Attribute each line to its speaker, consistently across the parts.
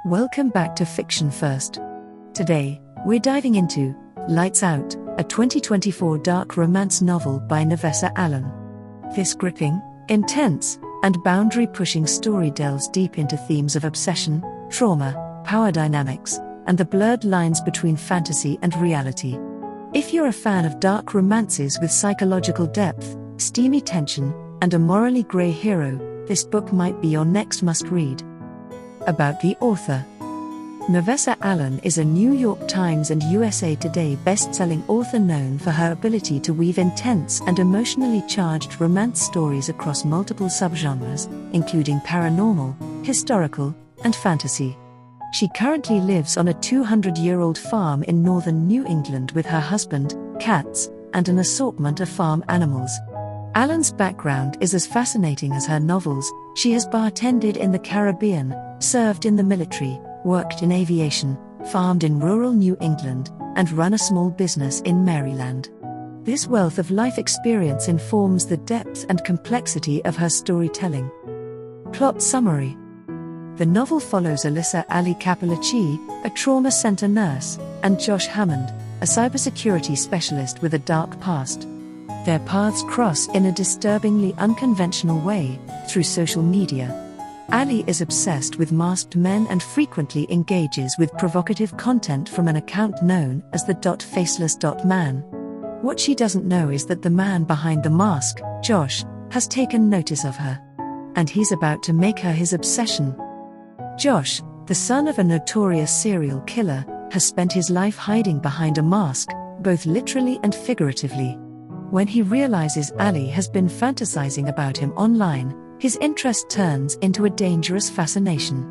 Speaker 1: Welcome back to Fiction First. Today, we're diving into Lights Out, a 2024 dark romance novel by Navessa Ali. This gripping, intense, and boundary-pushing story delves deep into themes of obsession, trauma, power dynamics, and the blurred lines between fantasy and reality. If you're a fan of dark romances with psychological depth, steamy tension, and a morally grey hero, this book might be your next must-read. About the author. Navessa Ali is a New York Times and USA Today best-selling author known for her ability to weave intense and emotionally charged romance stories across multiple subgenres, including paranormal, historical, and fantasy. She currently lives on a 200-year-old farm in northern New England with her husband, cats, and an assortment of farm animals. Ali's background is as fascinating as her novels. She has bartended in the Caribbean, served in the military, worked in aviation, farmed in rural New England, and run a small business in Maryland. This wealth of life experience informs the depth and complexity of her storytelling. Plot summary. The novel follows Navessa Ali, a trauma center nurse, and Josh Hammond, a cybersecurity specialist with a dark past. Their paths cross in a disturbingly unconventional way, through social media. Ali is obsessed with masked men and frequently engages with provocative content from an account known as the .faceless.man. What she doesn't know is that the man behind the mask, Josh, has taken notice of her. And he's about to make her his obsession. Josh, the son of a notorious serial killer, has spent his life hiding behind a mask, both literally and figuratively. When he realizes Ali has been fantasizing about him online, his interest turns into a dangerous fascination.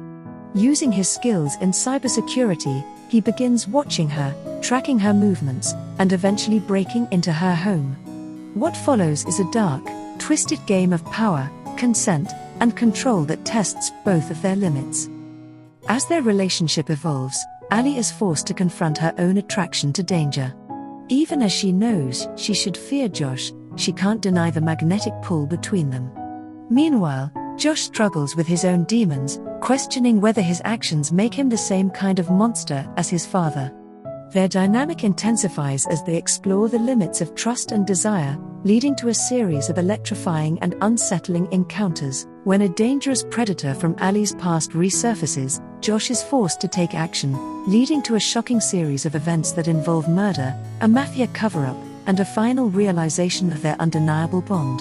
Speaker 1: Using his skills in cybersecurity, he begins watching her, tracking her movements, and eventually breaking into her home. What follows is a dark, twisted game of power, consent, and control that tests both of their limits. As their relationship evolves, Ali is forced to confront her own attraction to danger. Even as she knows she should fear Josh, she can't deny the magnetic pull between them. Meanwhile, Josh struggles with his own demons, questioning whether his actions make him the same kind of monster as his father. Their dynamic intensifies as they explore the limits of trust and desire, leading to a series of electrifying and unsettling encounters. When a dangerous predator from Ali's past resurfaces, Josh is forced to take action, leading to a shocking series of events that involve murder, a mafia cover-up, and a final realization of their undeniable bond.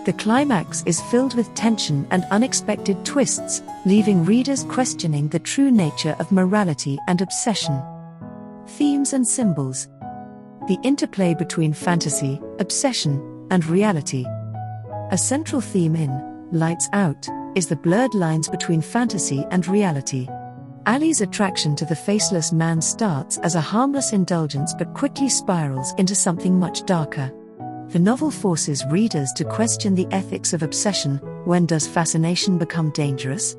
Speaker 1: The climax is filled with tension and unexpected twists, leaving readers questioning the true nature of morality and obsession. Themes and symbols. The interplay between fantasy, obsession, and reality. A central theme in Lights Out is the blurred lines between fantasy and reality. Ali's attraction to the faceless man starts as a harmless indulgence but quickly spirals into something much darker. The novel forces readers to question the ethics of obsession. When does fascination become dangerous?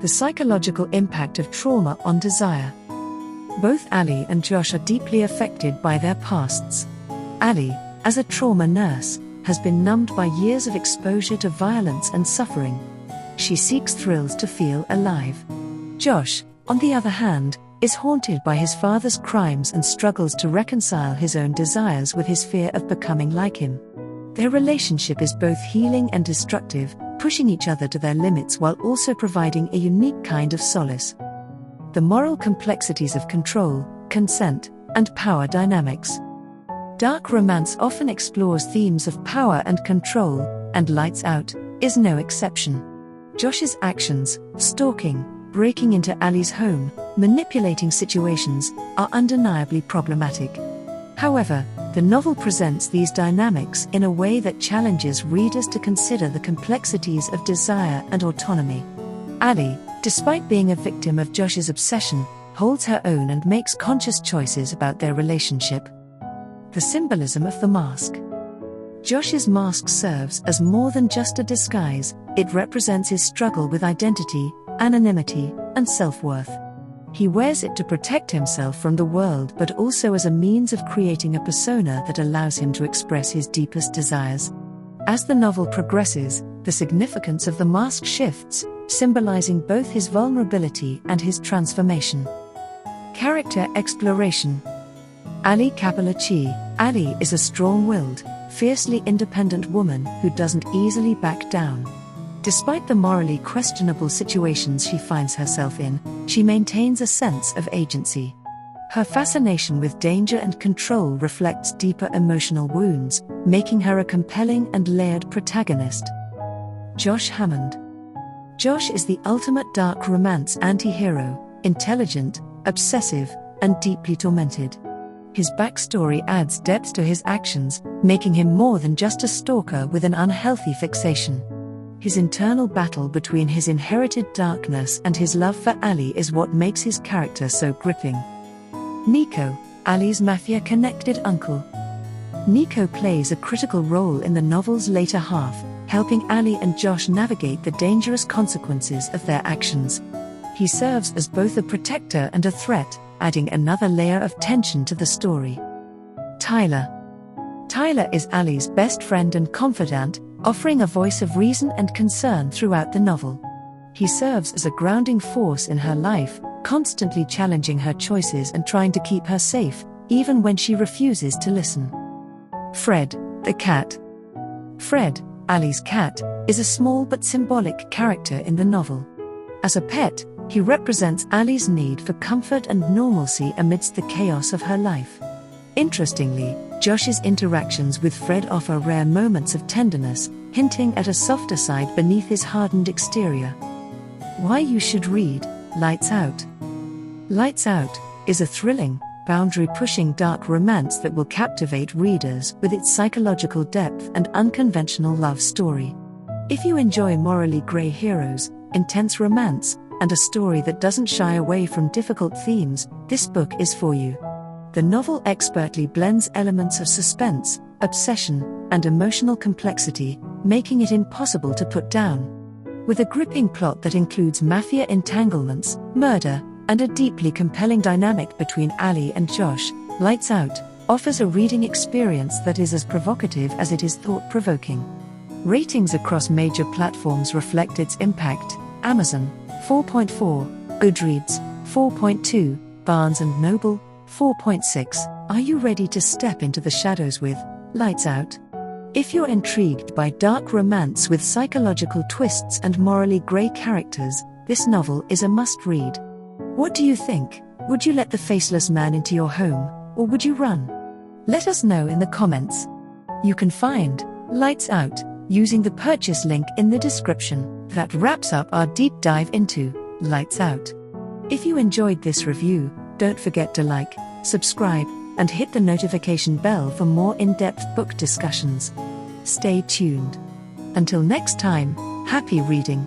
Speaker 1: The psychological impact of trauma on desire. Both Ali and Josh are deeply affected by their pasts. Ali, as a trauma nurse, has been numbed by years of exposure to violence and suffering. She seeks thrills to feel alive. Josh, on the other hand, is haunted by his father's crimes and struggles to reconcile his own desires with his fear of becoming like him. Their relationship is both healing and destructive, pushing each other to their limits while also providing a unique kind of solace. The moral complexities of control, consent, and power dynamics. Dark romance often explores themes of power and control, and Lights Out is no exception. Josh's actions, stalking, breaking into Ali's home, manipulating situations, are undeniably problematic. However, the novel presents these dynamics in a way that challenges readers to consider the complexities of desire and autonomy. Ali, despite being a victim of Josh's obsession, holds her own and makes conscious choices about their relationship. The symbolism of the mask. Josh's mask serves as more than just a disguise. It represents his struggle with identity, anonymity, and self-worth. He wears it to protect himself from the world but also as a means of creating a persona that allows him to express his deepest desires. As the novel progresses, the significance of the mask shifts, symbolizing both his vulnerability and his transformation. Character exploration. Ali Kapalachi. Ali is a strong-willed, fiercely independent woman who doesn't easily back down. Despite the morally questionable situations she finds herself in, she maintains a sense of agency. Her fascination with danger and control reflects deeper emotional wounds, making her a compelling and layered protagonist. Josh Hammond. Josh is the ultimate dark romance anti-hero, intelligent, obsessive, and deeply tormented. His backstory adds depth to his actions, making him more than just a stalker with an unhealthy fixation. His internal battle between his inherited darkness and his love for Ali is what makes his character so gripping. Nico, Ali's mafia-connected uncle. Nico plays a critical role in the novel's later half, helping Ali and Josh navigate the dangerous consequences of their actions. He serves as both a protector and a threat, adding another layer of tension to the story. Tyler. Tyler is Ali's best friend and confidant, offering a voice of reason and concern throughout the novel. He serves as a grounding force in her life, constantly challenging her choices and trying to keep her safe, even when she refuses to listen. Fred, the cat. Fred, Ali's cat, is a small but symbolic character in the novel. As a pet, he represents Ali's need for comfort and normalcy amidst the chaos of her life. Interestingly, Josh's interactions with Fred offer rare moments of tenderness, hinting at a softer side beneath his hardened exterior. Why you should read Lights Out. Lights Out is a thrilling, boundary-pushing dark romance that will captivate readers with its psychological depth and unconventional love story. If you enjoy morally grey heroes, intense romance, and a story that doesn't shy away from difficult themes, this book is for you. The novel expertly blends elements of suspense, obsession, and emotional complexity, making it impossible to put down. With a gripping plot that includes mafia entanglements, murder, and a deeply compelling dynamic between Ali and Josh, Lights Out offers a reading experience that is as provocative as it is thought-provoking. Ratings across major platforms reflect its impact. Amazon, 4.4, Goodreads, 4.2, Barnes & Noble, 4.6. Are you ready to step into the shadows with Lights Out? If you're intrigued by dark romance with psychological twists and morally grey characters, this novel is a must-read. What do you think? Would you let the faceless man into your home, or would you run? Let us know in the comments. You can find Lights Out using the purchase link in the description. That wraps up our deep dive into Lights Out. If you enjoyed this review, don't forget to like, subscribe, and hit the notification bell for more in-depth book discussions. Stay tuned. Until next time, happy reading.